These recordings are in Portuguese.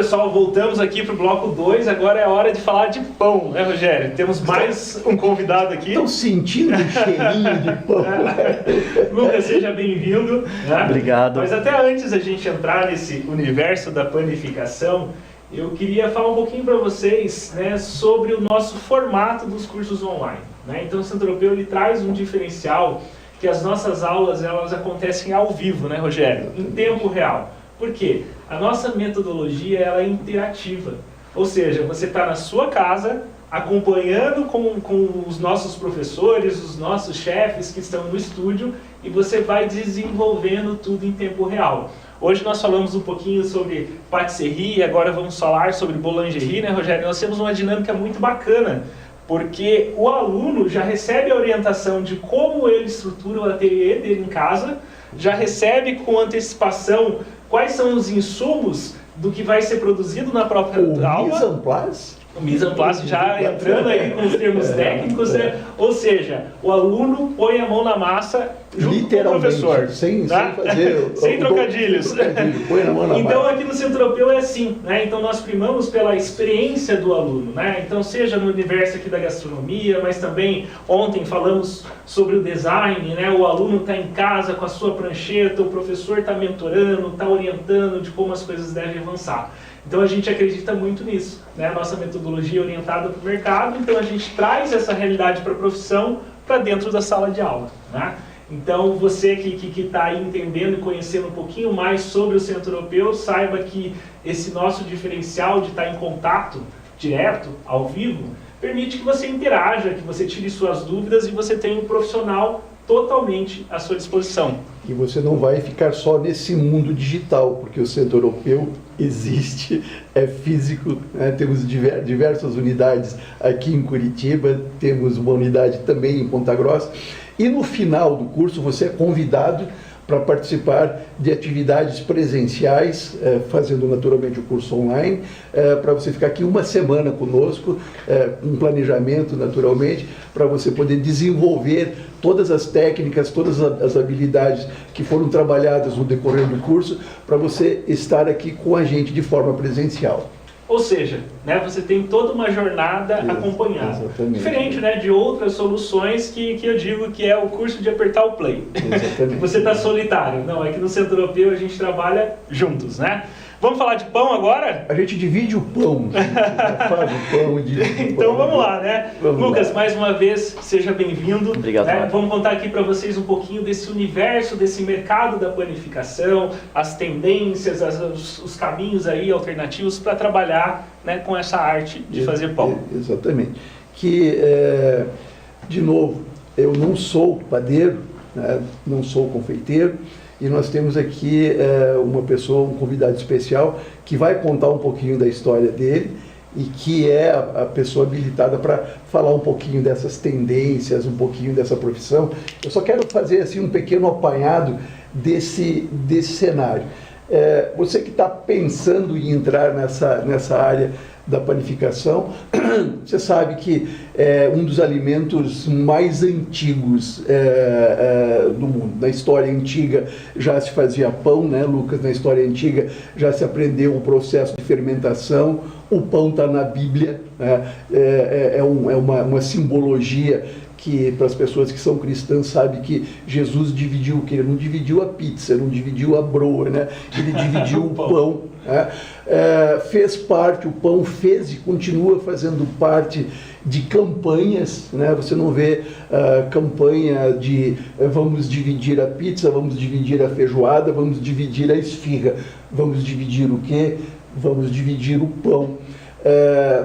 Pessoal, voltamos aqui para o bloco 2, agora é a hora de falar de pão, né, Rogério? Temos mais um convidado aqui. Estão sentindo o cheirinho de pão. Lucas, seja bem-vindo. Né? Obrigado. Mas até antes da gente entrar nesse universo da panificação, eu queria falar um pouquinho para vocês, né, sobre o nosso formato dos cursos online. Né? Então, o Centro Europeu ele traz um diferencial que as nossas aulas elas acontecem ao vivo, né, Rogério? Em tempo real. Por quê? A nossa metodologia ela é interativa, ou seja, você está na sua casa acompanhando com os nossos professores, os nossos chefes que estão no estúdio e você vai desenvolvendo tudo em tempo real. Hoje nós falamos um pouquinho sobre patisserie e agora vamos falar sobre boulangerie, né, Rogério? Nós temos uma dinâmica muito bacana, porque o aluno já recebe a orientação de como ele estrutura o ateliê dele em casa, já recebe com antecipação quais são os insumos do que vai ser produzido na própria aula. Mise en place. O mise en place já entrando aí com os termos técnicos, né? Ou seja, o aluno põe a mão na massa junto com o professor. Sem fazer... sem trocadilhos. Põe na mão na então massa. aqui no Centro Europeu é assim, né? Então nós primamos pela experiência do aluno, né? Então seja no universo aqui da gastronomia, mas também ontem falamos sobre o design, né? O aluno está em casa com a sua prancheta, o professor está mentorando, está orientando de como as coisas devem avançar. Então a gente acredita muito nisso, né? A nossa metodologia é orientada para o mercado, então a gente traz essa realidade para a profissão para dentro da sala de aula, né? Então você que está aí entendendo e conhecendo um pouquinho mais sobre o Centro Europeu, saiba que esse nosso diferencial de estar em contato direto, ao vivo, permite que você interaja, que você tire suas dúvidas e você tenha um profissional totalmente à sua disposição. E você não vai ficar só nesse mundo digital, porque o Centro Europeu existe, é físico, né? Temos diversas unidades aqui em Curitiba, temos uma unidade também em Ponta Grossa, e no final do curso você é convidado para participar de atividades presenciais, fazendo naturalmente o curso online, para você ficar aqui uma semana conosco, um planejamento naturalmente, para você poder desenvolver todas as técnicas, todas as habilidades que foram trabalhadas no decorrer do curso, para você estar aqui com a gente de forma presencial. Ou seja, né, você tem toda uma jornada acompanhada. Exatamente. Diferente, né, de outras soluções que eu digo que é o curso de apertar o play. Exatamente. Você está solitário. Não, aqui no Centro Europeu a gente trabalha juntos, né? Vamos falar de pão agora? A gente divide o pão. Faz o pão e divide o pão. Então vamos lá, né? Vamos Lucas, lá. mais uma vez, seja bem-vindo. Obrigado, Né? Marcos. Vamos contar aqui para vocês um pouquinho desse universo, desse mercado da panificação, as tendências, os caminhos aí alternativos para trabalhar, né, com essa arte de fazer pão. Exatamente. De novo, eu não sou padeiro, né? Não sou confeiteiro, e nós temos aqui uma pessoa, um convidado especial, que vai contar um pouquinho da história dele e que é a pessoa habilitada para falar um pouquinho dessas tendências, um pouquinho dessa profissão. Eu só quero fazer assim, um pequeno apanhado desse cenário. Você que está pensando em entrar nessa área da panificação, você sabe que é um dos alimentos mais antigos do mundo. Na história antiga já se fazia pão, né, Lucas? Na história antiga já se aprendeu o processo de fermentação, o pão está na Bíblia, né? É uma simbologia que para as pessoas que são cristãs sabe que Jesus dividiu o quê? Ele não dividiu a pizza, não dividiu a broa, né? Ele dividiu o pão. Né? Fez parte, o pão fez e continua fazendo parte de campanhas, né? Você não vê campanha de vamos dividir a pizza, vamos dividir a feijoada, vamos dividir a esfirra. Vamos dividir o quê? Vamos dividir o pão.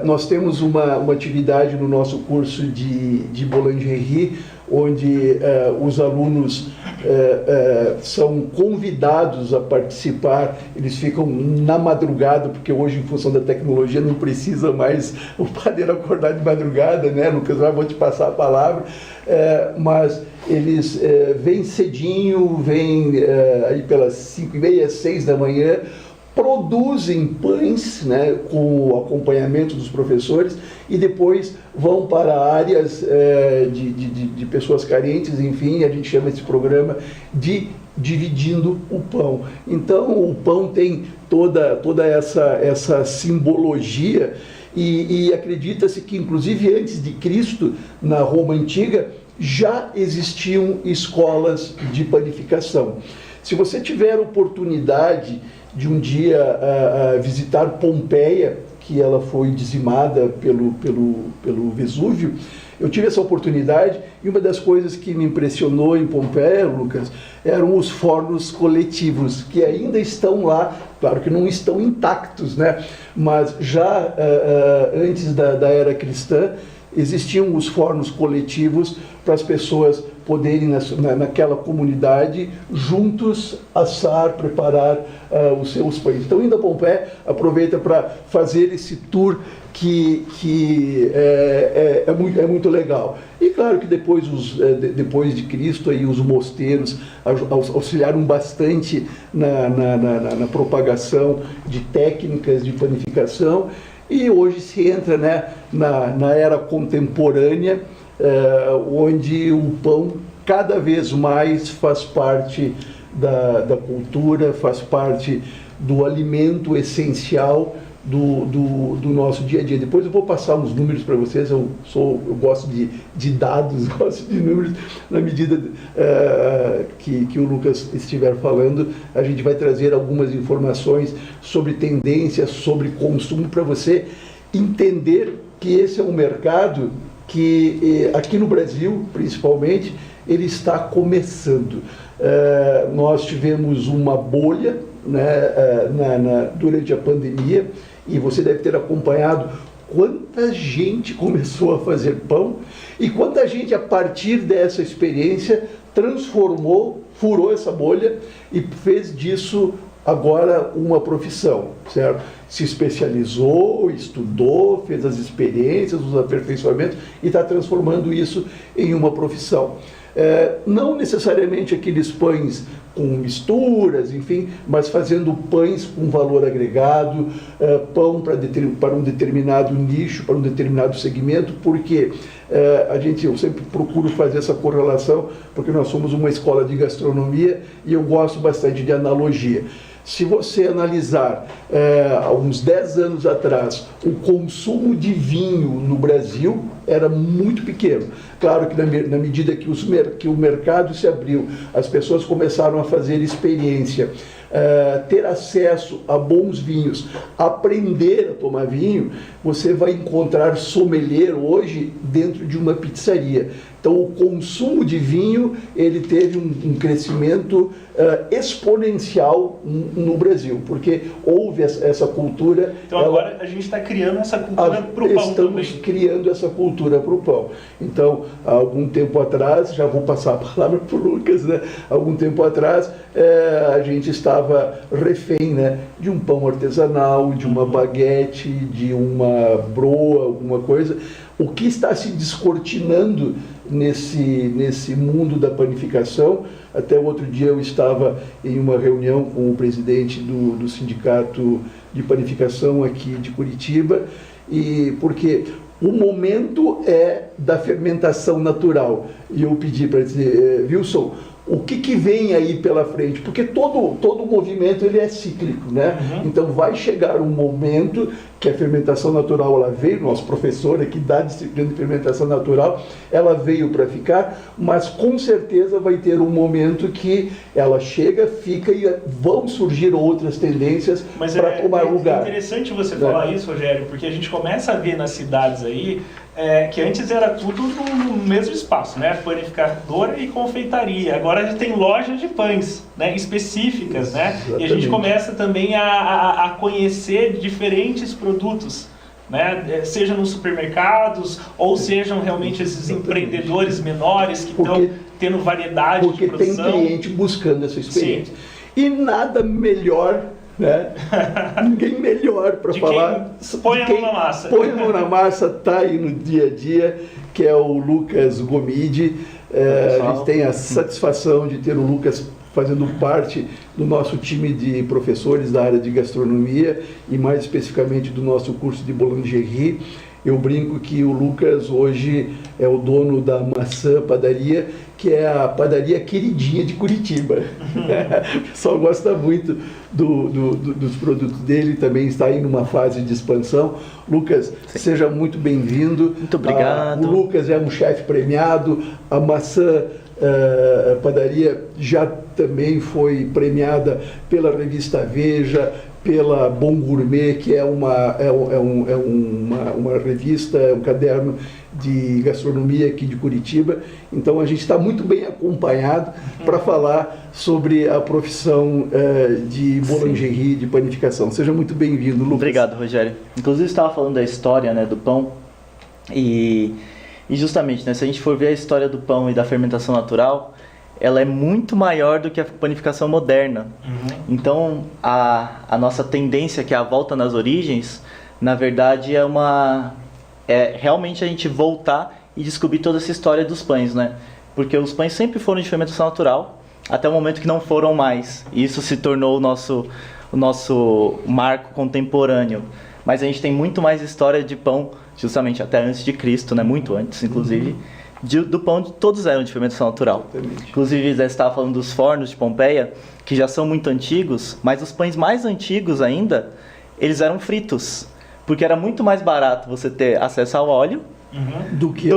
Nós temos uma atividade no nosso curso de boulangerie, onde os alunos são convidados a participar, eles ficam na madrugada, porque hoje, em função da tecnologia, não precisa mais o padeiro acordar de madrugada, né, Lucas? Já vou te passar a palavra, mas eles vêm cedinho, vêm aí pelas 5h30, 6 da manhã, produzem pães, né, com o acompanhamento dos professores e depois vão para áreas de pessoas carentes, enfim, a gente chama esse programa de dividindo o pão. Então, o pão tem toda essa simbologia e acredita-se que, inclusive, antes de Cristo, na Roma Antiga, já existiam escolas de panificação. Se você tiver oportunidade de um dia visitar Pompeia, que ela foi dizimada pelo Vesúvio, eu tive essa oportunidade e uma das coisas que me impressionou em Pompeia, Lucas, eram os fornos coletivos, que ainda estão lá, claro que não estão intactos, né? Mas já antes da era cristã, existiam os fornos coletivos para as pessoas poderem, naquela comunidade, juntos assar, preparar os seus pães. Então, indo a Pompeia, aproveita para fazer esse tour que é muito legal. E claro que depois de Cristo, aí, os mosteiros auxiliaram bastante na propagação de técnicas de panificação. E hoje se entra, né, na era contemporânea, onde o pão cada vez mais faz parte da cultura, faz parte do alimento essencial do nosso dia a dia. Depois eu vou passar uns números para vocês, eu gosto de dados, gosto de números, na medida que o Lucas estiver falando, a gente vai trazer algumas informações sobre tendências, sobre consumo, para você entender que esse é um mercado que aqui no Brasil, principalmente, ele está começando. Nós tivemos uma bolha, né, durante a pandemia, e você deve ter acompanhado quanta gente começou a fazer pão e quanta gente, a partir dessa experiência, furou essa bolha e fez disso agora uma profissão, certo? Se especializou, estudou, fez as experiências, os aperfeiçoamentos e está transformando isso em uma profissão. Não necessariamente aqueles pães com misturas, enfim, mas fazendo pães com valor agregado, pão para um determinado nicho, para um determinado segmento, porque eu sempre procuro fazer essa correlação, porque nós somos uma escola de gastronomia e eu gosto bastante de analogia. Se você analisar, há uns 10 anos atrás, o consumo de vinho no Brasil era muito pequeno. Claro que na medida que o mercado se abriu, as pessoas começaram a fazer experiência, ter acesso a bons vinhos, aprender a tomar vinho, você vai encontrar sommelier hoje dentro de uma pizzaria. Então, o consumo de vinho, ele teve um crescimento exponencial no Brasil, porque houve essa cultura. Então, agora a gente está criando essa cultura para o pão também. Estamos criando essa cultura para o pão. Então, há algum tempo atrás, já vou passar a palavra para o Lucas, né? Há algum tempo atrás, a gente estava refém, né, de um pão artesanal, de uma baguete, de uma broa, alguma coisa. O que está se descortinando nesse mundo da panificação? Até o outro dia eu estava em uma reunião com o presidente do sindicato de panificação aqui de Curitiba, porque o momento é da fermentação natural. E eu pedi para dizer, Wilson, o que vem aí pela frente? Porque todo movimento ele é cíclico, né? Uhum. Então vai chegar um momento que a fermentação natural ela veio, nosso professor aqui da disciplina de fermentação natural, ela veio para ficar, mas com certeza vai ter um momento que ela chega, fica e vão surgir outras tendências para tomar lugar. É interessante você falar isso, Rogério, porque a gente começa a ver nas cidades aí que antes era tudo no mesmo espaço, né? Panificadora e confeitaria. Agora a gente tem lojas de pães, né? Específicas, né? Exatamente. E a gente começa também a conhecer diferentes produtos, né? Seja nos supermercados ou sejam realmente esses empreendedores menores que estão tendo variedade de produção. Porque tem cliente buscando essa experiência. Sim. E nada melhor, né? Ninguém melhor para falar. Põe a mão na massa. Põe a mão na massa, tá aí no dia a dia, que é o Lucas Gomide. A gente tem a satisfação de ter o Lucas fazendo parte do nosso time de professores da área de gastronomia e mais especificamente do nosso curso de boulangerie. Eu brinco que o Lucas hoje é o dono da Maçã Padaria, que é a padaria queridinha de Curitiba. O pessoal gosta muito dos produtos dele, também está em uma fase de expansão. Lucas, sim, seja muito bem-vindo. Muito obrigado. O Lucas é um chefe premiado, a Maçã Padaria já também foi premiada pela revista Veja, pela Bom Gourmet, que é uma revista, um caderno de gastronomia aqui de Curitiba. Então a gente está muito bem acompanhado para falar sobre a profissão de boulangerie, de panificação. Seja muito bem-vindo, Lucas. Obrigado, Rogério. Inclusive, estava falando da história, né, do pão e justamente, né, se a gente for ver a história do pão e da fermentação natural, ela é muito maior do que a panificação moderna. Então, a nossa tendência, que é a volta nas origens, na verdade é realmente a gente voltar e descobrir toda essa história dos pães, né? Porque os pães sempre foram de fermentação natural, até o momento que não foram mais. E isso se tornou o nosso marco contemporâneo. Mas a gente tem muito mais história de pão, justamente até antes de Cristo, né? Muito antes, inclusive. Do pão, todos eram de fermentação natural. Exatamente. Inclusive, você estava falando dos fornos de Pompeia, que já são muito antigos, mas os pães mais antigos ainda, eles eram fritos, porque era muito mais barato você ter acesso ao óleo do que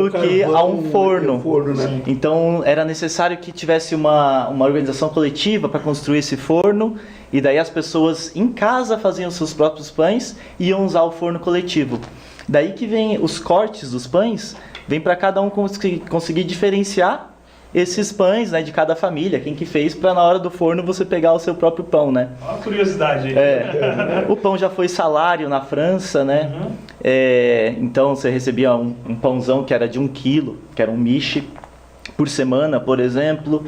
a um forno. Né? Então, era necessário que tivesse uma organização coletiva para construir esse forno, e daí as pessoas em casa faziam seus próprios pães e iam usar o forno coletivo. Daí que vem os cortes dos pães, vem para cada um conseguir diferenciar esses pães, né, de cada família, quem que fez, para na hora do forno você pegar o seu próprio pão, né? Olha a curiosidade aí. O pão já foi salário na França, né? Então você recebia um pãozão que era de 1 quilo, que era um miche, por semana, por exemplo.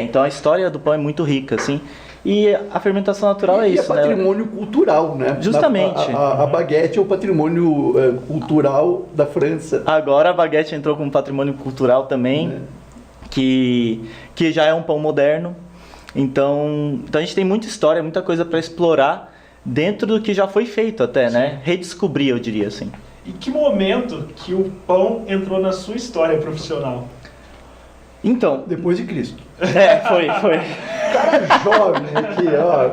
Então a história do pão é muito rica, assim. E a fermentação natural é isso, né? É patrimônio cultural, né? Justamente. A baguete é o patrimônio cultural da França. Agora a baguete entrou como patrimônio cultural também, que já é um pão moderno. Então a gente tem muita história, muita coisa para explorar dentro do que já foi feito até, sim, né? Redescobrir, eu diria assim. E que momento que o pão entrou na sua história profissional? Então... Depois de Cristo. Foi. Cara jovem aqui, ó.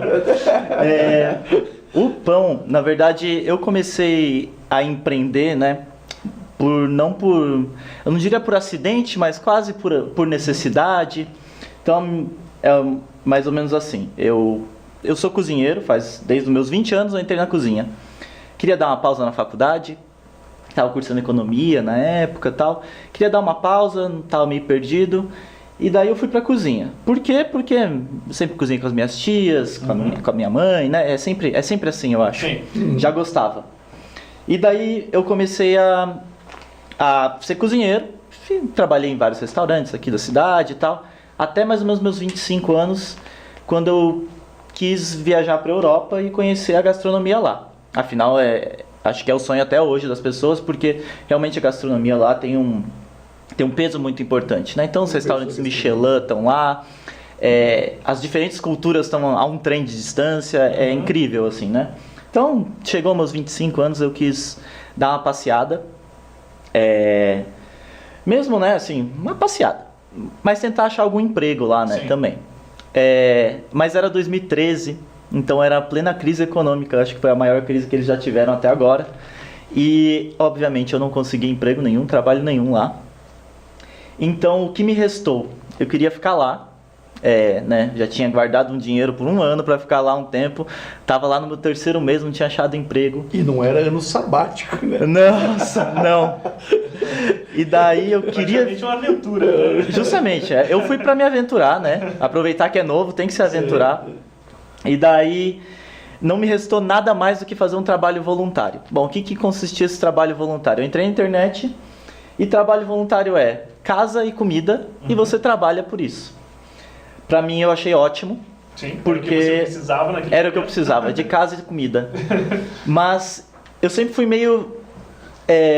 O pão, na verdade, eu comecei a empreender, né? Eu não diria por acidente, mas quase por necessidade. Então, é mais ou menos assim. Eu sou cozinheiro, desde os meus 20 anos eu entrei na cozinha. Queria dar uma pausa na faculdade, estava cursando economia na época e tal. Queria dar uma pausa, estava meio perdido. E daí eu fui pra cozinha. Por quê? Porque eu sempre cozinhei com as minhas tias, com a minha mãe, né? É sempre assim, eu acho. Já gostava. E daí eu comecei a ser cozinheiro. Trabalhei em vários restaurantes aqui da cidade e tal. Até mais ou menos meus 25 anos, quando eu quis viajar pra Europa e conhecer a gastronomia lá. Afinal, acho que é o sonho até hoje das pessoas, porque realmente a gastronomia lá tem um peso muito importante, né? Então os restaurantes Michelin estão lá, as diferentes culturas estão a um trem de distância, é incrível assim, né? Então chegou meus 25 anos, eu quis dar uma passeada, mesmo, né, assim, uma passeada, mas tentar achar algum emprego lá, né, também. Mas era 2013, então era a plena crise econômica, acho que foi a maior crise que eles já tiveram até agora, e obviamente eu não consegui emprego nenhum, trabalho nenhum lá. Então, o que me restou? Eu queria ficar lá, né? Já tinha guardado um dinheiro por 1 ano para ficar lá um tempo. Tava lá no meu 3º mês, não tinha achado emprego. E não era ano sabático, né? Nossa, não. E daí eu queria... Praticamente uma aventura. Justamente, eu fui para me aventurar, né? Aproveitar que é novo, tem que se aventurar. E daí não me restou nada mais do que fazer um trabalho voluntário. Bom, o que consistia esse trabalho voluntário? Eu entrei na internet e trabalho voluntário é casa e comida, e você trabalha por isso. Pra mim eu achei ótimo. Sim, porque era o que você precisava naquele era o que eu precisava, de casa e comida. Mas eu sempre fui meio,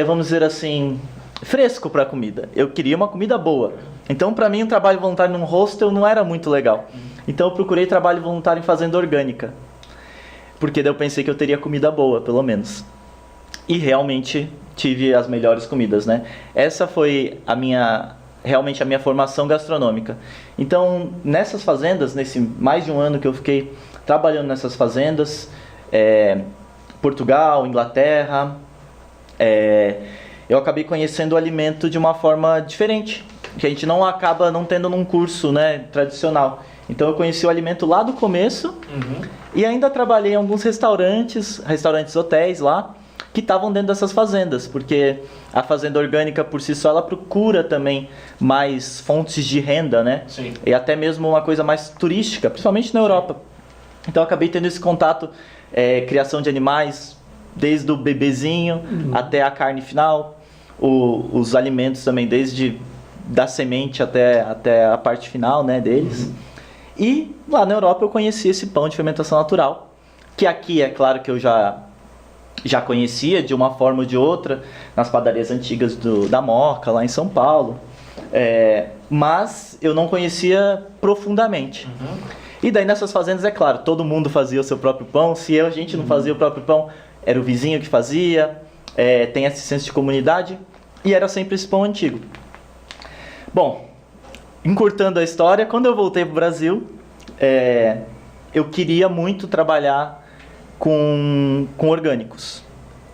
vamos dizer assim, fresco pra comida. Eu queria uma comida boa. Então pra mim um trabalho voluntário num hostel não era muito legal. Então eu procurei trabalho voluntário em fazenda orgânica, porque daí eu pensei que eu teria comida boa, pelo menos. E realmente tive as melhores comidas, né? Essa foi realmente a minha formação gastronômica. Então, nessas fazendas, nesse mais de um ano que eu fiquei trabalhando nessas fazendas, Portugal, Inglaterra, eu acabei conhecendo o alimento de uma forma diferente, que a gente não acaba não tendo num curso, né, tradicional. Então eu conheci o alimento lá do começo e ainda trabalhei em alguns restaurantes, hotéis lá, que estavam dentro dessas fazendas, porque a fazenda orgânica por si só, ela procura também mais fontes de renda, né? Sim. E até mesmo uma coisa mais turística, principalmente na Europa. Então eu acabei tendo esse contato, criação de animais, desde o bebezinho até a carne final, os alimentos também, desde da semente até a parte final, né, deles. E lá na Europa eu conheci esse pão de fermentação natural, que aqui é claro que eu já conhecia de uma forma ou de outra, nas padarias antigas da Moca, lá em São Paulo, mas eu não conhecia profundamente. E daí nessas fazendas, é claro, todo mundo fazia o seu próprio pão. Se a gente não fazia o próprio pão, era o vizinho que fazia, tem esse senso de comunidade, e era sempre esse pão antigo. Bom, encurtando a história, quando eu voltei para o Brasil, eu queria muito trabalhar com orgânicos.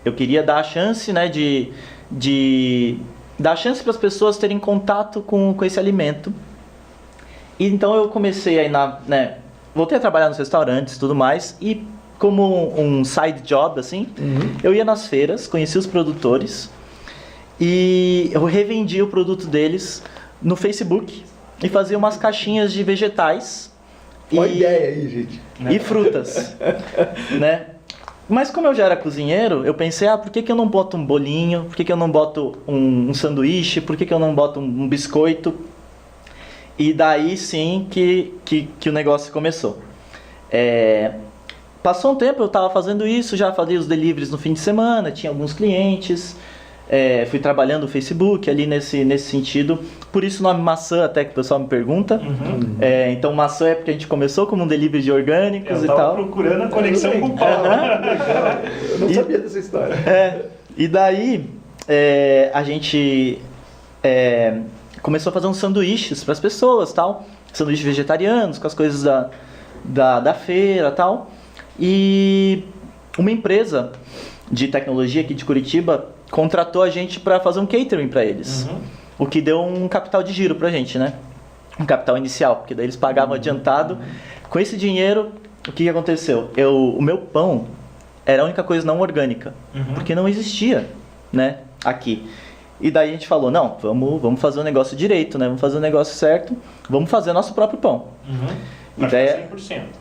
Eu queria dar a chance, né, dar a chance para as pessoas terem contato com esse alimento. E então eu comecei aí voltei a trabalhar nos restaurantes e tudo mais, e como um side job, assim, eu ia nas feiras, conhecia os produtores, e eu revendia o produto deles no Facebook, e fazia umas caixinhas de vegetais. Uma ideia aí, gente. E frutas, né? Mas como eu já era cozinheiro, eu pensei, por que eu não boto um bolinho? Por que eu não boto um sanduíche? Por que eu não boto um biscoito? E daí sim que o negócio começou. Passou um tempo, eu estava fazendo isso, já fazia os deliveries no fim de semana, tinha alguns clientes, fui trabalhando o Facebook ali nesse sentido. Por isso o nome maçã, até que o pessoal me pergunta. Então maçã é porque a gente começou como um delivery de orgânicos e tal. Eu estava procurando a conexão com o Paulo. Eu não sabia dessa história. E daí a gente começou a fazer uns sanduíches para as pessoas, tal, sanduíches vegetarianos, com as coisas da feira, tal. E uma empresa de tecnologia aqui de Curitiba contratou a gente para fazer um catering para eles, o que deu um capital de giro para a gente, né? Um capital inicial, porque daí eles pagavam adiantado. Com esse dinheiro, o que aconteceu? O meu pão era a única coisa não orgânica, porque não existia, né, aqui. E daí a gente falou, não, vamos fazer o negócio direito, né? Vamos fazer o negócio certo, vamos fazer nosso próprio pão.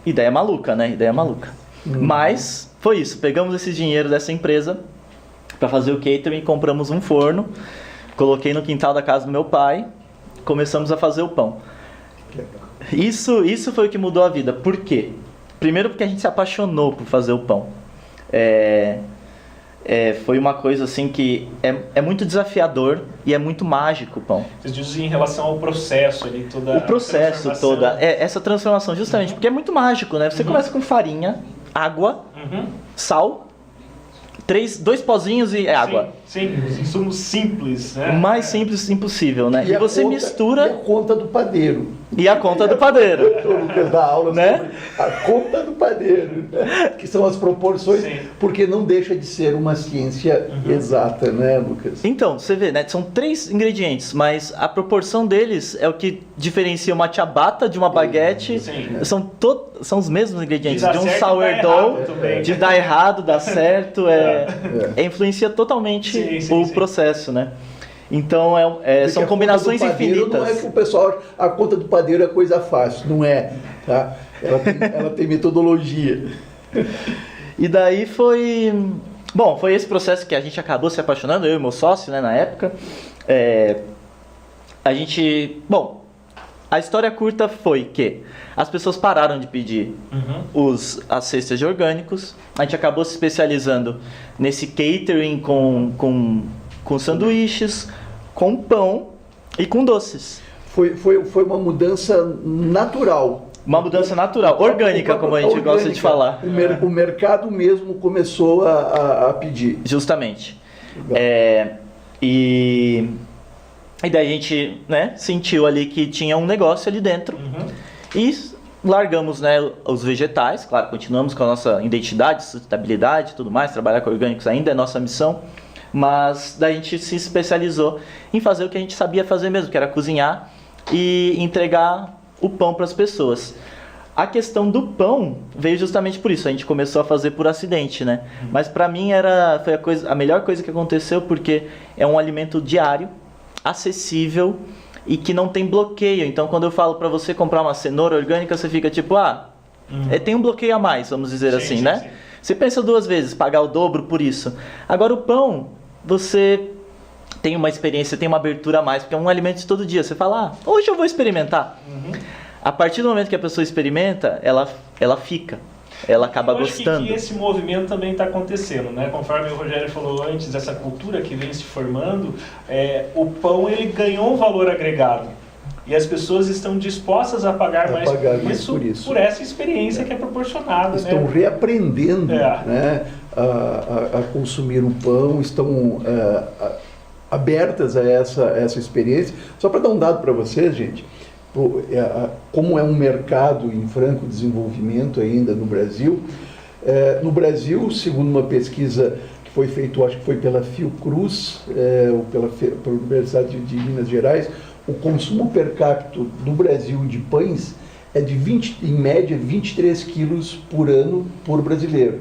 Ideia maluca, né? Ideia maluca. Mas foi isso, pegamos esse dinheiro dessa empresa para fazer o catering, compramos um forno, coloquei no quintal da casa do meu pai, começamos a fazer o pão. Isso foi o que mudou a vida. Por quê? Primeiro porque a gente se apaixonou por fazer o pão. Foi uma coisa assim que é muito desafiador e é muito mágico o pão. Vocês dizem em relação ao processo ali, toda o processo toda, essa transformação, justamente, porque é muito mágico, né? Você começa com farinha, água, sal, 2 pozinhos e água. Sim, insumos simples, né? O mais simples impossível, né? E você mistura... E a conta do padeiro. E a conta do padeiro. O Lucas dá aula, né? A conta do padeiro, né? Que são as proporções, porque não deixa de ser uma ciência exata, né, Lucas? Então, você vê, né? São 3 ingredientes, mas a proporção deles é o que diferencia uma ciabatta de uma baguete. São os mesmos ingredientes. De um sourdough, de dar errado, dar certo, influencia totalmente o processo, né? Então são combinações infinitas. Não é que o pessoal, a conta do padeiro é coisa fácil, não é, tá? Ela tem metodologia. E daí foi esse processo que a gente acabou se apaixonando, eu e meu sócio, né, na época. A história curta foi que as pessoas pararam de pedir as cestas de orgânicos. A gente acabou se especializando nesse catering com sanduíches, com pão e com doces. Foi uma mudança natural Uma mudança natural, orgânica, como a gente gosta de falar. O mercado mesmo começou a pedir. Justamente. E daí a gente, né, sentiu ali que tinha um negócio ali dentro. E largamos, né, os vegetais, claro, continuamos com a nossa identidade, sustentabilidade e tudo mais, trabalhar com orgânicos ainda é nossa missão, mas daí a gente se especializou em fazer o que a gente sabia fazer mesmo, que era cozinhar e entregar o pão para as pessoas. A questão do pão veio justamente por isso, a gente começou a fazer por acidente, né? Mas para mim foi a melhor coisa que aconteceu, porque é um alimento diário, acessível e que não tem bloqueio. Então quando eu falo para você comprar uma cenoura orgânica, você fica tipo, tem um bloqueio a mais, vamos dizer assim, né? Sim. Você pensa duas vezes, pagar o dobro por isso. Agora o pão, você tem uma experiência, tem uma abertura a mais, porque é um alimento de todo dia. Você fala, hoje eu vou experimentar. A partir do momento que a pessoa experimenta, ela fica. Ela acaba gostando. Acho que esse movimento também está acontecendo, né? Conforme o Rogério falou antes, essa cultura que vem se formando, o pão ele ganhou um valor agregado. E as pessoas estão dispostas a pagar mais por isso, por essa experiência que é proporcionada. Estão reaprendendo, né, a consumir o pão, estão abertas a essa experiência. Só para dar um dado para vocês, gente, como é um mercado em franco desenvolvimento ainda no Brasil, segundo uma pesquisa que foi feita, acho que foi pela Fiocruz, ou pela Universidade de Minas Gerais, o consumo per capita do Brasil de pães é de em média 23 quilos por ano por brasileiro.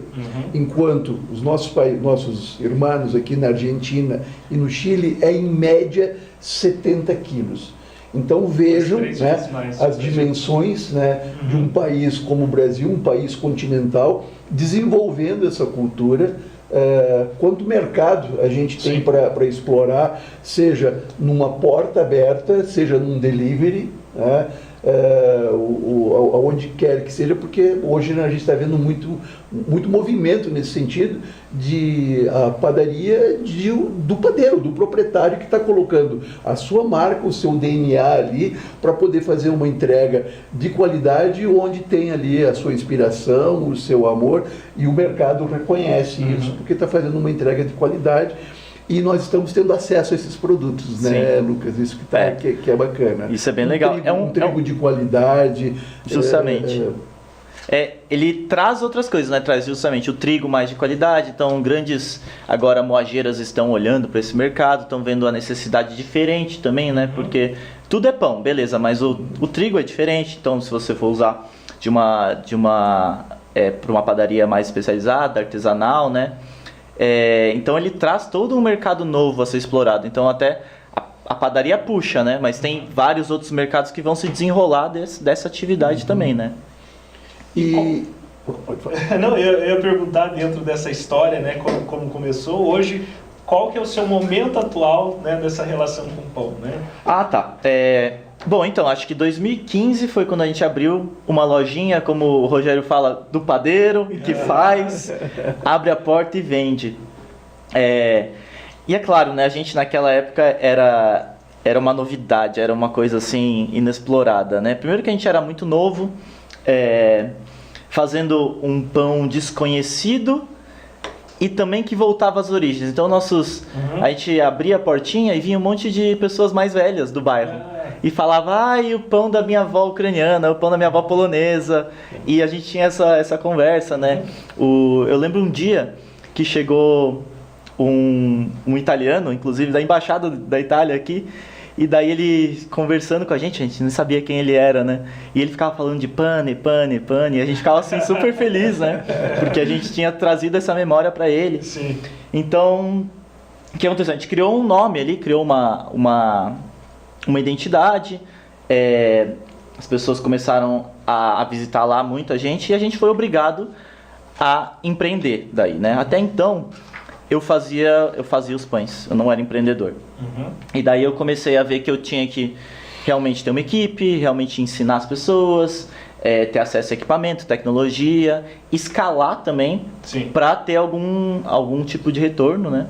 Enquanto os nossos irmãos aqui na Argentina e no Chile é em média 70 quilos. Então vejam, né, as dimensões, né, de um país como o Brasil, um país continental, desenvolvendo essa cultura. Quanto mercado a gente tem para explorar, seja numa porta aberta, seja num delivery, né, aonde quer que seja, porque hoje, né, a gente está vendo muito movimento nesse sentido de a padaria do padeiro, do proprietário que está colocando a sua marca, o seu DNA ali para poder fazer uma entrega de qualidade onde tem ali a sua inspiração, o seu amor, e o mercado reconhece isso porque está fazendo uma entrega de qualidade. E nós estamos tendo acesso a esses produtos, né, Lucas? Isso que é bacana. Isso é bem legal. Um trigo de qualidade. Justamente. Ele traz outras coisas, né? Traz justamente o trigo mais de qualidade. Então, grandes agora moageiras estão olhando para esse mercado, estão vendo a necessidade diferente também, né? Porque tudo é pão, beleza, mas o trigo é diferente. Então, se você for usar para uma padaria mais especializada, artesanal, né? Então ele traz todo um mercado novo a ser explorado. Então até a padaria puxa, né? Mas tem vários outros mercados que vão se desenrolar dessa atividade também, né? Não, eu ia perguntar dentro dessa história, né? Como começou hoje. Qual que é o seu momento atual, né, dessa relação com o pão, né? Tá. Bom, então, acho que 2015 foi quando a gente abriu uma lojinha, como o Rogério fala, do padeiro, que faz, abre a porta e vende. E é claro, né, a gente naquela época era uma novidade, era uma coisa assim inexplorada, né? Primeiro que a gente era muito novo, fazendo um pão desconhecido, e também que voltava às origens. Então a gente abria a portinha e vinha um monte de pessoas mais velhas do bairro. E falava, o pão da minha avó ucraniana, o pão da minha avó polonesa. E a gente tinha essa conversa, né? Eu lembro um dia que chegou um italiano, inclusive da embaixada da Itália aqui, e daí ele conversando com a gente não sabia quem ele era, né? E ele ficava falando de pane, e a gente ficava assim super feliz, né? Porque a gente tinha trazido essa memória para ele. Sim. Então, o que aconteceu? A gente criou um nome ali, criou uma identidade, as pessoas começaram a visitar lá muita gente e a gente foi obrigado a empreender daí, né? Até então, eu fazia os pães, eu não era empreendedor. E daí eu comecei a ver que eu tinha que realmente ter uma equipe, realmente ensinar as pessoas, ter acesso a equipamento, tecnologia, escalar também, para ter algum tipo de retorno, né?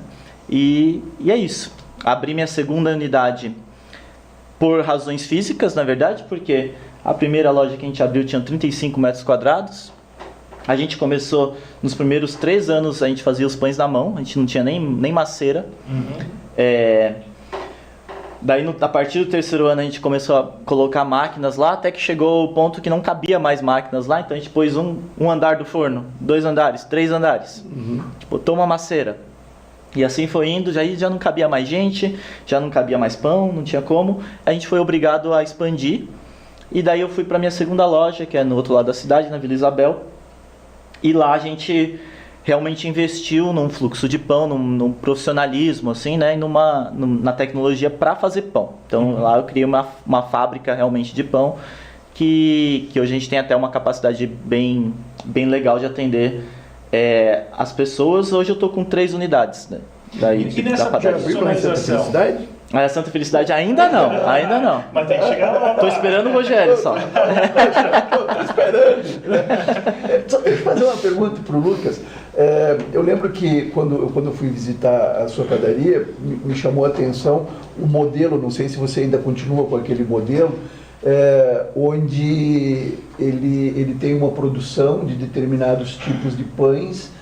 E é isso. Abri minha segunda unidade por razões físicas, na verdade, porque A primeira loja que a gente abriu tinha 35 metros quadrados. A gente começou, nos primeiros 3 anos, a gente fazia os pães na mão, a gente não tinha nem maceira. Daí, a partir do 3º ano, a gente começou a colocar máquinas lá, até que chegou o ponto que não cabia mais máquinas lá, então a gente pôs um andar do forno, 2 andares, 3 andares, botou uma maceira. E assim foi indo, já não cabia mais gente, já não cabia mais pão, não tinha como. A gente foi obrigado a expandir, e daí eu fui para minha segunda loja, que é no outro lado da cidade, na Vila Isabel, e lá a gente realmente investiu num fluxo de pão, num profissionalismo, assim, né, e na tecnologia para fazer pão. Então lá eu criei uma fábrica realmente de pão, que hoje a gente tem até uma capacidade bem legal de atender as pessoas. Hoje eu estou com 3 unidades, né, e nessa profissionalização? A Santa Felicidade ainda não. Mas tem que chegar lá. Tô esperando o Rogério só. Tô esperando. Só deixa eu fazer uma pergunta para o Lucas. Eu lembro que quando eu fui visitar a sua padaria, me chamou a atenção o modelo, não sei se você ainda continua com aquele modelo, onde ele tem uma produção de determinados tipos de pães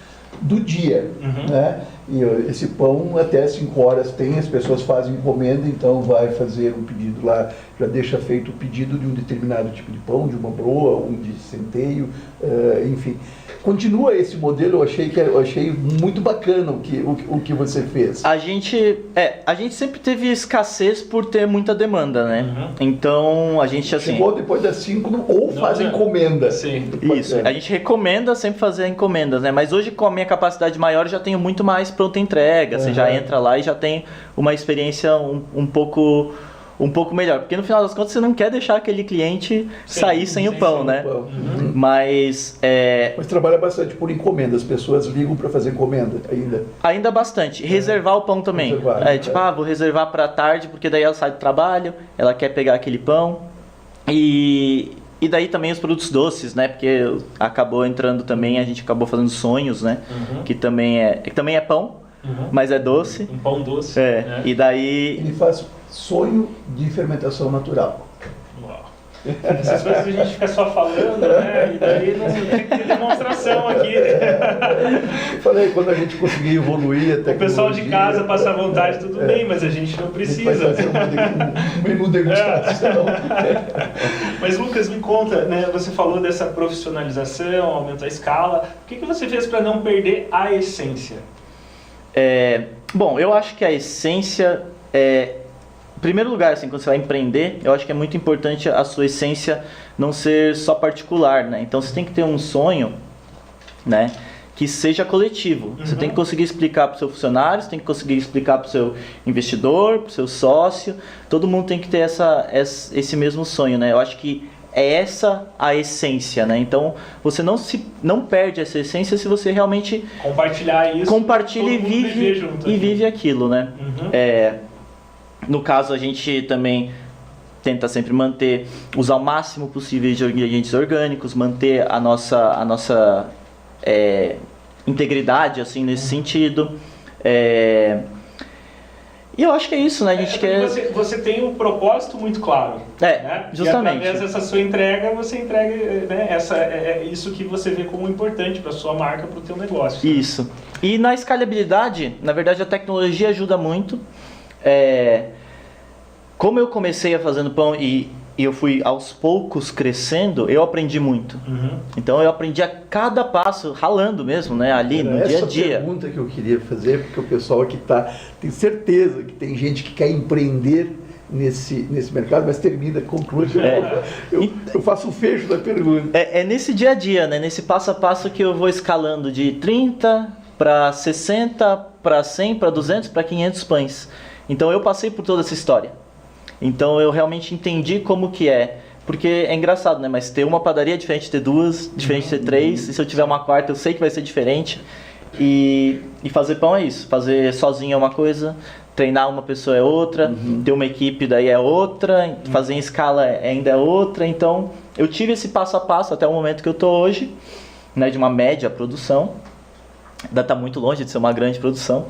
do dia, né? E esse pão até 5 horas tem, as pessoas fazem encomenda, então vai fazer um pedido lá, já deixa feito o pedido de um determinado tipo de pão, de uma broa, um de centeio, enfim. Continua esse modelo, eu achei muito bacana o que você fez. A gente sempre teve escassez por ter muita demanda, né? Então a gente assim... Chegou depois das 5 ou faz encomenda. Sim. Isso, a gente recomenda sempre fazer encomendas, né? Mas hoje com a minha capacidade maior eu já tenho muito mais pronta entrega, você já entra lá e já tem uma experiência um pouco melhor, porque no final das contas você não quer deixar aquele cliente sair sem o pão, né? Mas trabalha bastante por encomenda, as pessoas ligam para fazer encomenda ainda bastante. Reservar o pão também. Vou reservar para tarde, porque daí ela sai do trabalho, ela quer pegar aquele pão. E daí também os produtos doces, né? Porque acabou entrando também, a gente acabou fazendo sonhos, né? Que também é pão, mas é doce. Um pão doce. E daí... Ele faz sonho de fermentação natural. Uau. Essas coisas a gente fica só falando, né? E daí não tem que ter demonstração aqui. Falei, quando a gente conseguir evoluir a tecnologia... O pessoal de casa passa à vontade, tudo bem, mas a gente não precisa. A gente vai fazer um menu degustação. Mas Lucas, me conta, né? Você falou dessa profissionalização, aumentar a escala. O que você fez para não perder a essência? Bom, eu acho que a essência em primeiro lugar, assim, quando você vai empreender, eu acho que é muito importante a sua essência não ser só particular, né? Então você tem que ter um sonho, né, que seja coletivo. Você tem que conseguir explicar para o seu funcionário, você tem que conseguir explicar para o seu investidor, para o seu sócio. Todo mundo tem que ter esse mesmo sonho, né? Eu acho que é essa a essência, né? Então você não perde essa essência se você realmente compartilhar isso, compartilha e vive aquilo, né? No caso, a gente também tenta sempre usar o máximo possível de ingredientes orgânicos, manter a nossa integridade, assim, nesse sentido. E eu acho que é isso, né? A gente quer... Você tem um propósito muito claro. Né? Justamente. E através dessa sua entrega, você entrega, né? Isso que você vê como importante para a sua marca, para o teu negócio. Isso. E na escalabilidade, na verdade, a tecnologia ajuda muito. Como eu comecei fazendo pão e eu fui aos poucos crescendo, eu aprendi muito. Então eu aprendi a cada passo, ralando mesmo, né? Ali no dia a dia. Essa pergunta que eu queria fazer, porque o pessoal aqui tem certeza que tem gente que quer empreender nesse mercado, mas conclui. Eu faço o fecho da pergunta. É nesse dia a dia, né? Nesse passo a passo que eu vou escalando de 30 para 60, para 100, para 200, para 500 pães. Então eu passei por toda essa história. Então eu realmente entendi como que é. Porque é engraçado, né? Mas ter uma padaria é diferente de ter 2, diferente de ter 3. E se eu tiver uma quarta, eu sei que vai ser diferente. E fazer pão é isso. Fazer sozinho é uma coisa, treinar uma pessoa é outra, ter uma equipe daí é outra, fazer em escala ainda é outra. Então eu tive esse passo a passo até o momento que eu estou hoje, né? De uma média produção. Ainda está muito longe de ser uma grande produção.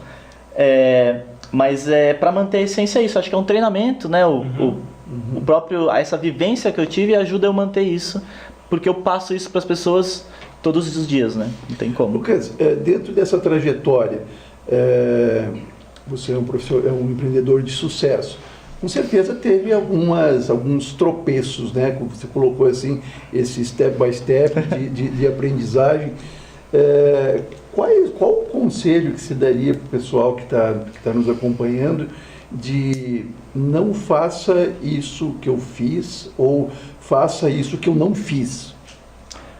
Mas para manter a essência é isso. Acho que é um treinamento, né? Essa vivência que eu tive ajuda eu manter isso, porque eu passo isso para as pessoas todos os dias, né? Não tem como. Lucas, dentro dessa trajetória, você é um professor, é um empreendedor de sucesso. Com certeza teve alguns tropeços, né? Como você colocou assim, esse step by step de aprendizagem. Qual o conselho que se daria para o pessoal que está nos acompanhando de não faça isso que eu fiz ou faça isso que eu não fiz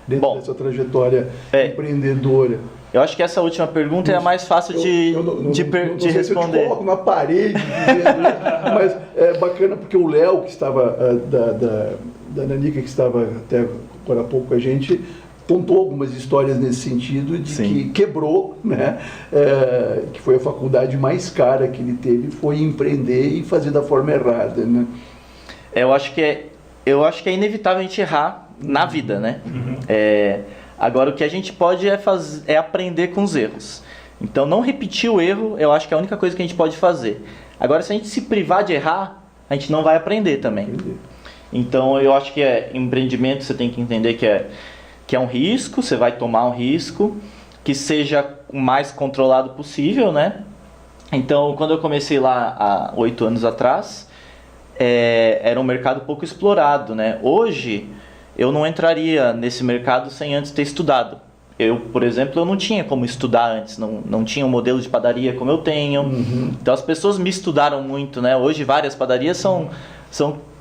dentro dessa trajetória empreendedora? Eu acho que essa última pergunta é a mais fácil de responder. Se eu te coloco na parede dizendo, mas é bacana porque o Léo, que estava da Nanica, que estava até agora há pouco com a gente, contou algumas histórias nesse sentido de que quebrou, né? Que foi a faculdade mais cara que ele teve, foi empreender e fazer da forma errada, né? Eu acho que é inevitável a gente errar na vida, né? Agora, o que a gente pode é aprender com os erros. Então, não repetir o erro, eu acho que é a única coisa que a gente pode fazer. Agora, se a gente se privar de errar, a gente não vai aprender também. Então, eu acho que empreendimento, você tem que entender que é um risco, você vai tomar um risco, que seja o mais controlado possível, né? Então, quando eu comecei lá há 8 anos atrás, era um mercado pouco explorado, né? Hoje, eu não entraria nesse mercado sem antes ter estudado. Eu, por exemplo, eu não tinha como estudar antes, não tinha um modelo de padaria como eu tenho. Então as pessoas me estudaram muito, né? Hoje várias padarias são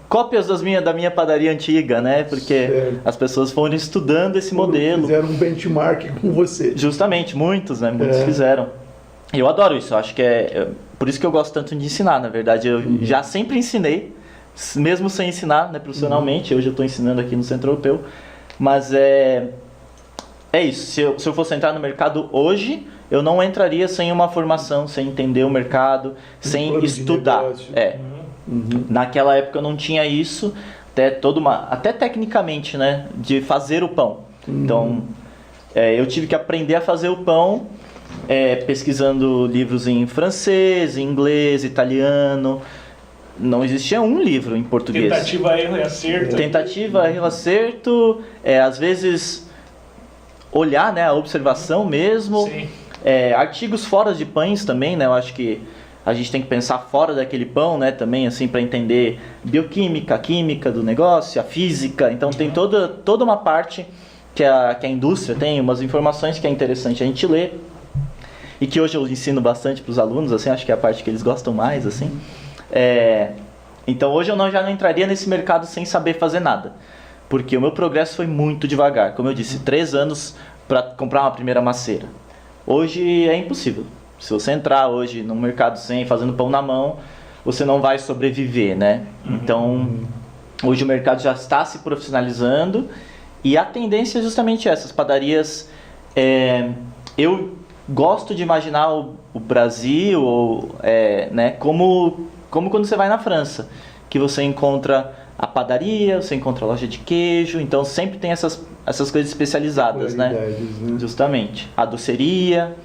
cópias da minha padaria antiga, né? Porque as pessoas foram estudando esse modelo. Fizeram um benchmark com você. Justamente, muitos, né? Muitos fizeram. Eu adoro isso, acho que por isso que eu gosto tanto de ensinar, na verdade. Eu já sempre ensinei, mesmo sem ensinar, né, profissionalmente. Hoje eu estou ensinando aqui no Centro Europeu. Mas é isso, se eu fosse entrar no mercado hoje, eu não entraria sem uma formação, sem entender o mercado, sem estudar. Naquela época eu não tinha isso, até tecnicamente, né, de fazer o pão. Então, eu tive que aprender a fazer o pão, pesquisando livros em francês, em inglês, italiano. Não existia um livro em português. Tentativa, erro e acerto. Tentativa, erro, acerto. Às vezes, olhar, né, a observação mesmo. Artigos fora de pães também, né? Eu acho que a gente tem que pensar fora daquele pão, né? Também, assim, para entender bioquímica, a química do negócio, a física. Então, tem toda uma parte que a indústria tem, umas informações que é interessante a gente ler. E que hoje eu ensino bastante para os alunos, assim, acho que é a parte que eles gostam mais, assim. Então hoje eu já não entraria nesse mercado sem saber fazer nada, porque o meu progresso foi muito devagar. Como eu disse, 3 anos para comprar uma primeira maceira. Hoje é impossível. Se você entrar hoje no mercado fazendo pão na mão, você não vai sobreviver, né? Então hoje o mercado já está se profissionalizando e a tendência é justamente essas padarias. Eu gosto de imaginar o Brasil né, como quando você vai na França, que você encontra a padaria, você encontra a loja de queijo, então sempre tem essas coisas especializadas, né? Justamente. A doceria,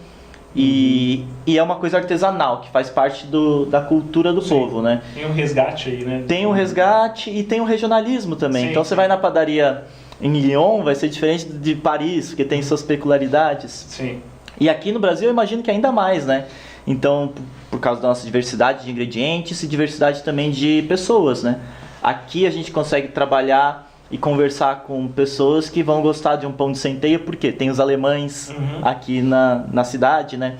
e é uma coisa artesanal, que faz parte da cultura do povo, né? Tem um resgate aí, né? Tem um resgate e tem um regionalismo também. Então você vai na padaria em Lyon, vai ser diferente de Paris, porque tem suas peculiaridades. Sim. E aqui no Brasil eu imagino que ainda mais, né? Então, por causa da nossa diversidade de ingredientes e diversidade também de pessoas, né? Aqui a gente consegue trabalhar e conversar com pessoas que vão gostar de um pão de centeio, porque tem os alemães aqui na cidade, né?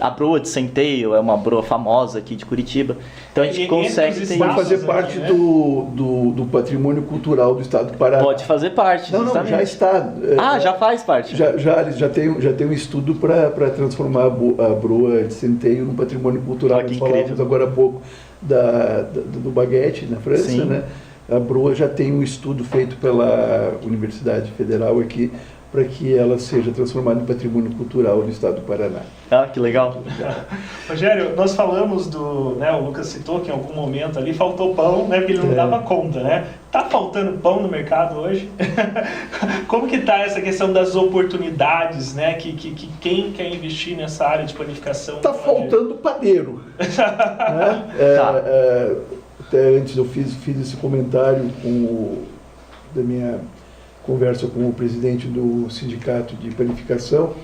A broa de centeio é uma broa famosa aqui de Curitiba. Então a gente consegue ter Pode fazer parte, né, do patrimônio cultural do estado do Paraná. Pode fazer parte, Não, já está. Já faz parte. Já tem um estudo para transformar a broa de centeio no patrimônio cultural. Nós falávamos agora há pouco do baguete na França, né? A broa já tem um estudo feito pela Universidade Federal aqui para que ela seja transformada em patrimônio cultural do estado do Paraná. Ah, que legal. Rogério, nós falamos né, o Lucas citou que em algum momento ali faltou pão, né, porque ele não dava conta, né? Tá faltando pão no mercado hoje? Como que tá essa questão das oportunidades, né, que quem quer investir nessa área de panificação... Tá faltando padeiro. Né? até antes eu fiz esse comentário da minha conversa com o presidente do sindicato de panificação.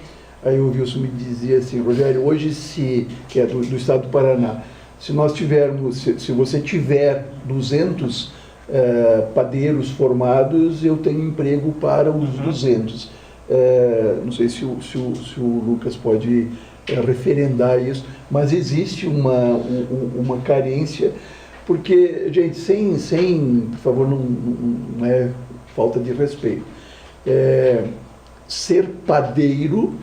Aí o Wilson me dizia assim: Rogério, hoje, que é do estado do Paraná, se nós tivermos, se você tiver 200 padeiros formados, eu tenho emprego para os 200. Não sei se o Lucas pode referendar isso, mas existe uma carência, porque, gente, sem por favor, não é falta de respeito. Ser padeiro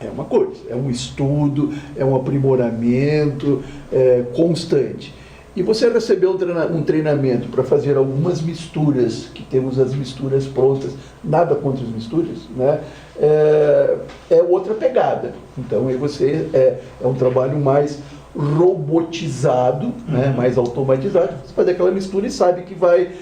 é uma coisa, é um estudo, é um aprimoramento constante. E você recebeu um treinamento para fazer algumas misturas, que temos as misturas prontas, nada contra as misturas, né? É outra pegada. Então, aí você é um trabalho mais robotizado, né? Mais automatizado. Você faz aquela mistura e sabe que vai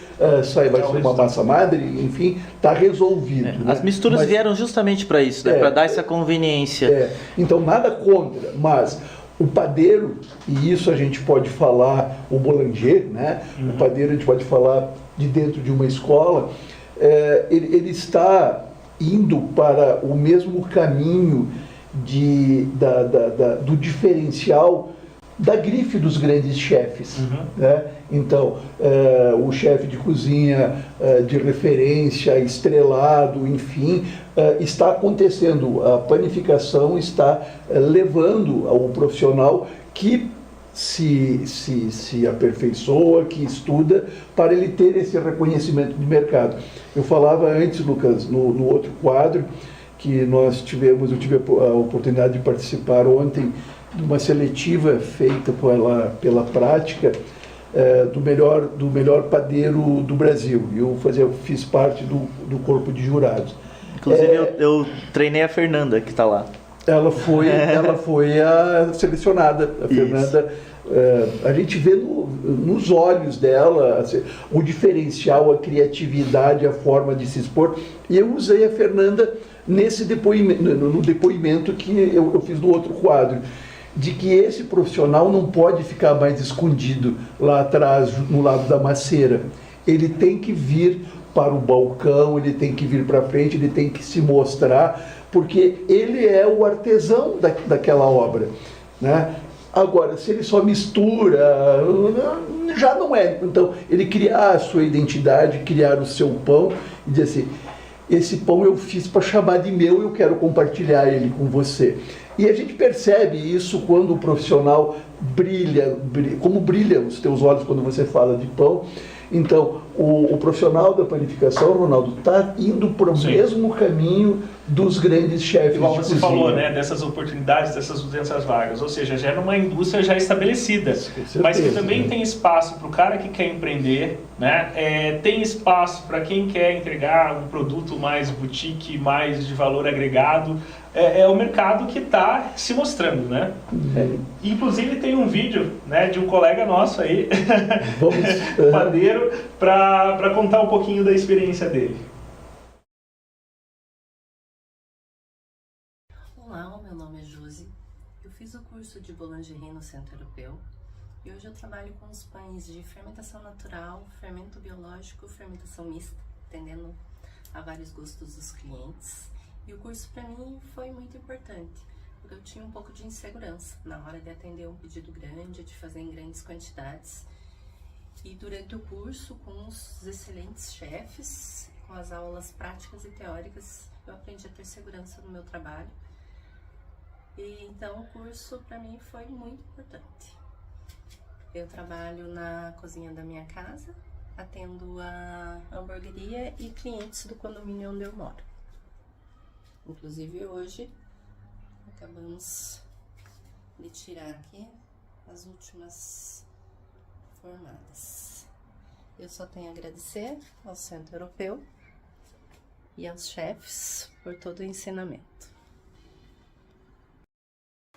sair uma massa madre, enfim, está resolvido. Né? As misturas vieram justamente para isso, né? Para dar essa conveniência. Então, nada contra, mas o padeiro, e isso a gente pode falar, o boulanger, né? O padeiro a gente pode falar de dentro de uma escola, ele está indo para o mesmo caminho do diferencial da grife dos grandes chefes. Né? Então, o chefe de cozinha de referência, estrelado, enfim, está acontecendo. A panificação está levando ao profissional que se aperfeiçoa, que estuda, para ele ter esse reconhecimento de mercado. Eu falava antes, Lucas, no outro quadro, que eu tive a oportunidade de participar ontem de uma seletiva feita pela prática do melhor padeiro do Brasil. Eu fiz parte do corpo de jurados. Inclusive eu treinei a Fernanda, que está lá. Ela foi a selecionada. A Fernanda, a gente vê nos olhos dela assim, o diferencial, a criatividade, a forma de se expor. E eu usei a Fernanda no depoimento que eu fiz no outro quadro, de que esse profissional não pode ficar mais escondido lá atrás, no lado da maceira. Ele tem que vir para o balcão, ele tem que vir para frente, ele tem que se mostrar, porque ele é o artesão daquela obra, né? Agora, se ele só mistura, já não é. Então, ele criar a sua identidade, criar o seu pão e dizer assim: esse pão eu fiz para chamar de meu, eu quero compartilhar ele com você. E a gente percebe isso quando o profissional brilha, como brilham os teus olhos quando você fala de pão. Então, o profissional da panificação, Ronaldo, está indo para o mesmo caminho dos grandes chefes igual de você cozinha. Falou, né, dessas oportunidades, dessas 200 vagas, ou seja, já é uma indústria já estabelecida, mas que também tem espaço para o cara que quer empreender, né? Tem espaço para quem quer entregar um produto mais boutique, mais de valor agregado. É o mercado que está se mostrando, né? Inclusive tem um vídeo, né, de um colega nosso aí, padeiro, para contar um pouquinho da experiência dele. Olá, meu nome é Josi. Eu fiz o curso de boulangerie no Centro Europeu e hoje eu trabalho com os pães de fermentação natural, fermento biológico, fermentação mista, atendendo a vários gostos dos clientes. E o curso para mim foi muito importante, porque eu tinha um pouco de insegurança na hora de atender um pedido grande, de fazer em grandes quantidades. E durante o curso, com os excelentes chefes, com as aulas práticas e teóricas, eu aprendi a ter segurança no meu trabalho. E então o curso para mim foi muito importante. Eu trabalho na cozinha da minha casa, atendo a hamburgueria e clientes do condomínio onde eu moro. Inclusive hoje acabamos de tirar aqui as últimas formadas. Eu só tenho a agradecer ao Centro Europeu e aos chefes por todo o ensinamento.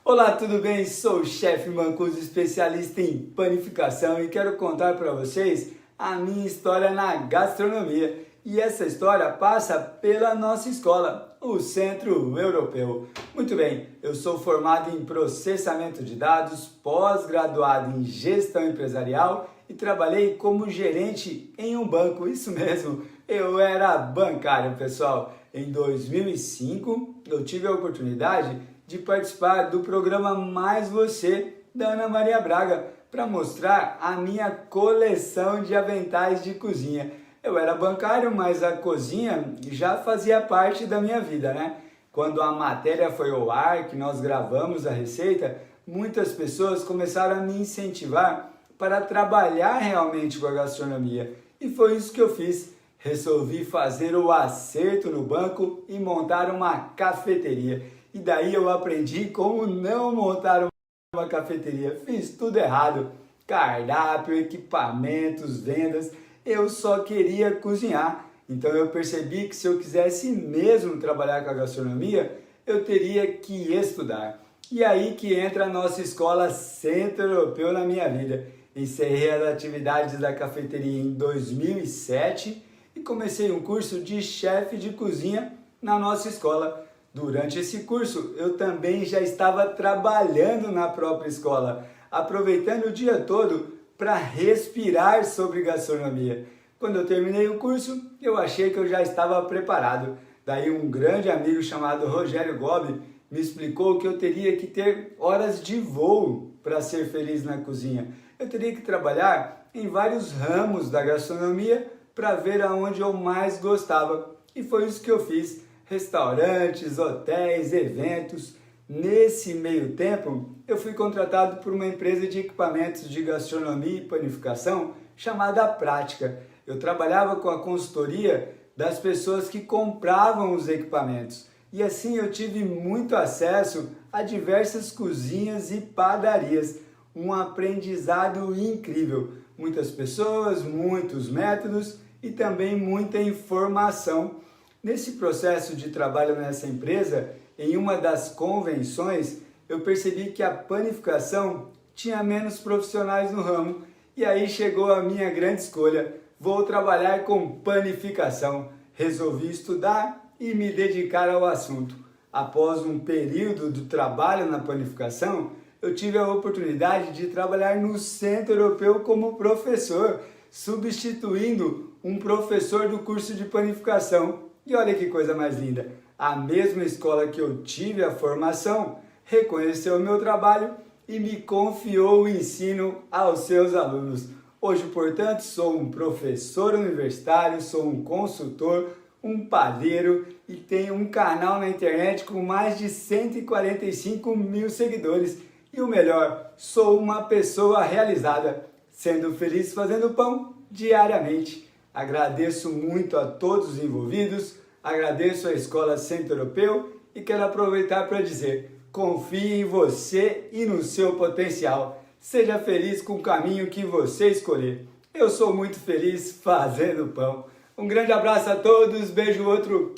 Olá, tudo bem? Sou o chefe Mancuso, especialista em panificação, e quero contar para vocês a minha história na gastronomia. E essa história passa pela nossa escola, o Centro Europeu. Muito bem, eu sou formado em processamento de dados, pós-graduado em gestão empresarial e trabalhei como gerente em um banco. Isso mesmo, eu era bancário, pessoal. Em 2005, eu tive a oportunidade de participar do programa Mais Você, da Ana Maria Braga, para mostrar a minha coleção de aventais de cozinha. Eu era bancário, mas a cozinha já fazia parte da minha vida, né? Quando a matéria foi ao ar, que nós gravamos a receita, muitas pessoas começaram a me incentivar para trabalhar realmente com a gastronomia. E foi isso que eu fiz. Resolvi fazer o acerto no banco e montar uma cafeteria. E daí eu aprendi como não montar uma cafeteria. Fiz tudo errado. Cardápio, equipamentos, vendas. Eu só queria cozinhar. Então eu percebi que se eu quisesse mesmo trabalhar com a gastronomia, eu teria que estudar. E aí que entra a nossa escola Centro Europeu na minha vida. Encerrei as atividades da cafeteria em 2007 e comecei um curso de chefe de cozinha na nossa escola. Durante esse curso, eu também já estava trabalhando na própria escola, aproveitando o dia todo para respirar sobre gastronomia. Quando eu terminei o curso, eu achei que eu já estava preparado. Daí um grande amigo chamado Rogério Gobi me explicou que eu teria que ter horas de voo para ser feliz na cozinha. Eu teria que trabalhar em vários ramos da gastronomia para ver aonde eu mais gostava. E foi isso que eu fiz. Restaurantes, hotéis, eventos. Nesse meio tempo, eu fui contratado por uma empresa de equipamentos de gastronomia e panificação chamada Prática. Eu trabalhava com a consultoria das pessoas que compravam os equipamentos. E assim eu tive muito acesso a diversas cozinhas e padarias. Um aprendizado incrível. Muitas pessoas, muitos métodos e também muita informação. Nesse processo de trabalho nessa empresa, em uma das convenções, eu percebi que a panificação tinha menos profissionais no ramo. E aí chegou a minha grande escolha. Vou trabalhar com panificação. Resolvi estudar e me dedicar ao assunto. Após um período de trabalho na panificação, eu tive a oportunidade de trabalhar no Centro Europeu como professor, substituindo um professor do curso de panificação. E olha que coisa mais linda! A mesma escola que eu tive a formação reconheceu o meu trabalho e me confiou o ensino aos seus alunos. Hoje, portanto, sou um professor universitário, sou um consultor, um padeiro e tenho um canal na internet com mais de 145 mil seguidores. E o melhor, sou uma pessoa realizada, sendo feliz fazendo pão diariamente. Agradeço muito a todos os envolvidos, agradeço a Escola Centro Europeu e quero aproveitar para dizer: confie em você e no seu potencial. Seja feliz com o caminho que você escolher. Eu sou muito feliz fazendo pão. Um grande abraço a todos, beijo outro.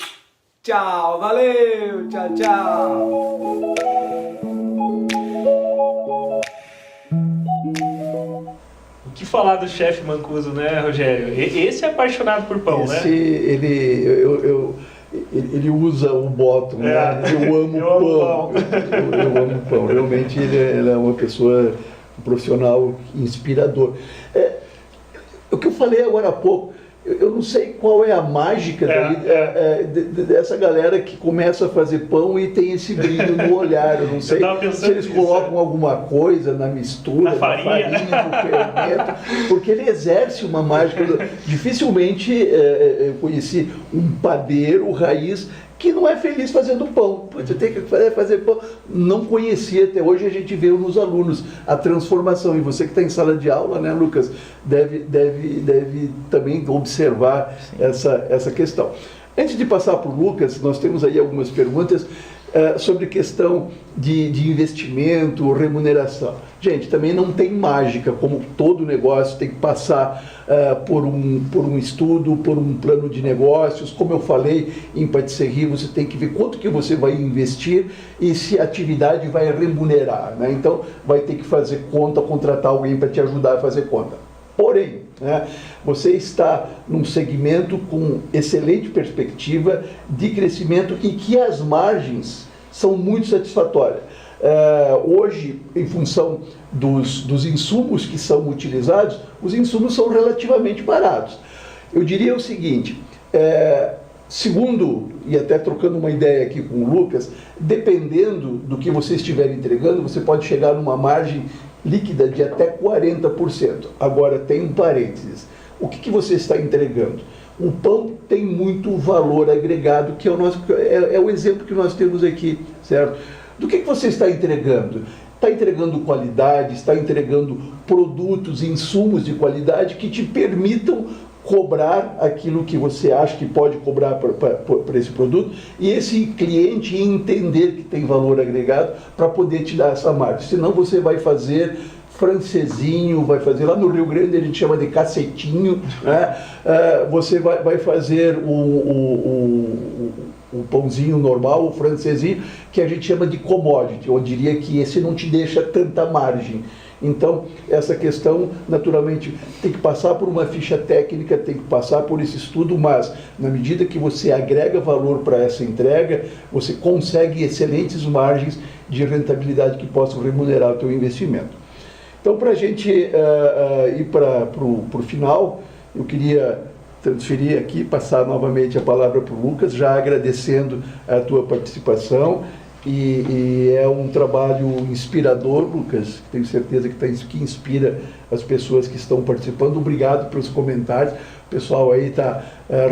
Tchau, valeu, tchau, tchau. O que falar do chefe Mancuso, né, Rogério? Esse é apaixonado por pão, né? Ele usa o bottom, né? Eu amo pão. Eu amo pão. Realmente ele é uma pessoa, um profissional inspirador. O que eu falei agora há pouco, eu não sei qual é a mágica dessa galera que começa a fazer pão e tem esse brilho no olhar. Eu não sei se eles colocam alguma coisa na mistura, na farinha, no fermento, porque ele exerce uma mágica. Dificilmente eu conheci um padeiro raiz que não é feliz fazendo pão. Você tem que fazer pão. Não conhecia até hoje, a gente vê nos alunos a transformação. E você que está em sala de aula, né, Lucas, deve também observar essa questão. Antes de passar para o Lucas, nós temos aí algumas perguntas sobre questão de investimento, remuneração. Gente, também não tem mágica, como todo negócio tem que passar por um estudo, por um plano de negócios. Como eu falei, em patisserie você tem que ver quanto que você vai investir e se a atividade vai remunerar, né? Então vai ter que fazer conta, contratar alguém para te ajudar a fazer conta. Porém, né, você está num segmento com excelente perspectiva de crescimento e que as margens são muito satisfatórias. Hoje, em função dos insumos que são utilizados, os insumos são relativamente baratos. Eu diria o seguinte, segundo, e até trocando uma ideia aqui com o Lucas, dependendo do que você estiver entregando, você pode chegar numa margem líquida de até 40%. Agora, tem um parênteses. O que você está entregando? O pão tem muito valor agregado, que é o exemplo que nós temos aqui, certo? Do que você está entregando? Está entregando qualidade, está entregando produtos, insumos de qualidade que te permitam cobrar aquilo que você acha que pode cobrar para esse produto, e esse cliente entender que tem valor agregado para poder te dar essa margem. Senão você vai fazer francesinho, vai fazer, lá no Rio Grande a gente chama de cacetinho, né? Você vai fazer o pãozinho normal, o francesinho, que a gente chama de commodity. Eu diria que esse não te deixa tanta margem. Então, essa questão, naturalmente, tem que passar por uma ficha técnica, tem que passar por esse estudo, mas, na medida que você agrega valor para essa entrega, você consegue excelentes margens de rentabilidade que possam remunerar o teu investimento. Então, para a gente ir para o final, eu queria transferir aqui, passar novamente a palavra para o Lucas, já agradecendo a tua participação. E é um trabalho inspirador, Lucas, tenho certeza que inspira as pessoas que estão participando. Obrigado pelos comentários. O pessoal aí está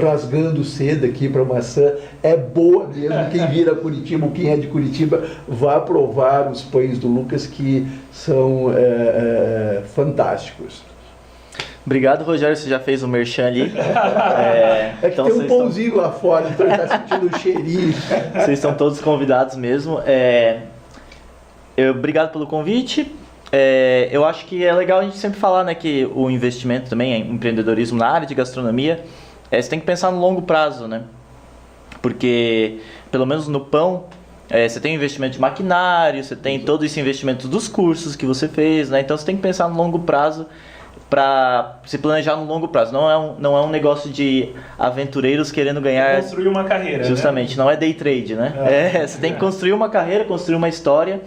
rasgando seda aqui para maçã. É boa mesmo. Quem vira Curitiba ou quem é de Curitiba, vá provar os pães do Lucas, que são fantásticos. Obrigado, Rogério, você já fez o merchan ali. Que então tem um pãozinho lá fora, então ele está sentindo o cheirinho. Vocês estão todos convidados mesmo. Obrigado pelo convite. Eu acho que é legal a gente sempre falar, né, que o investimento também, empreendedorismo na área de gastronomia, você tem que pensar no longo prazo, né? Porque, pelo menos no pão, você tem investimento de maquinário, você tem todo esse investimento dos cursos que você fez, né? Então você tem que pensar no longo prazo, para se planejar no longo prazo. Não é um negócio de aventureiros querendo ganhar... Construir uma carreira, justamente, né? Não é day trade, né? Você tem que construir uma carreira, construir uma história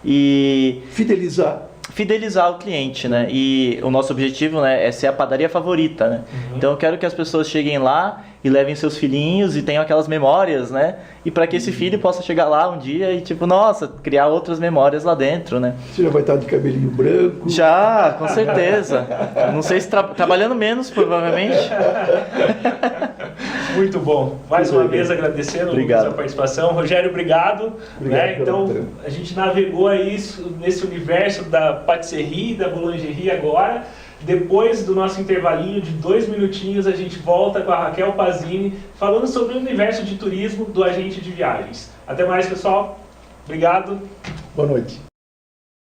e... Fidelizar o cliente, né? E o nosso objetivo, né, é ser a padaria favorita, né? Então eu quero que as pessoas cheguem lá e levem seus filhinhos e tenham aquelas memórias, né? E para que esse filho possa chegar lá um dia e, tipo, nossa, criar outras memórias lá dentro, né? Você já vai estar de cabelinho branco? Já, com certeza. Não sei se trabalhando menos, provavelmente. Muito bom. Mais uma vez agradecendo a participação. Rogério, obrigado. Né? Então, a gente navegou aí nesse universo da patisserie e da boulangerie agora. Depois do nosso intervalinho de 2 minutinhos, a gente volta com a Raquel Pazini falando sobre o universo de turismo do agente de viagens. Até mais, pessoal. Obrigado. Boa noite.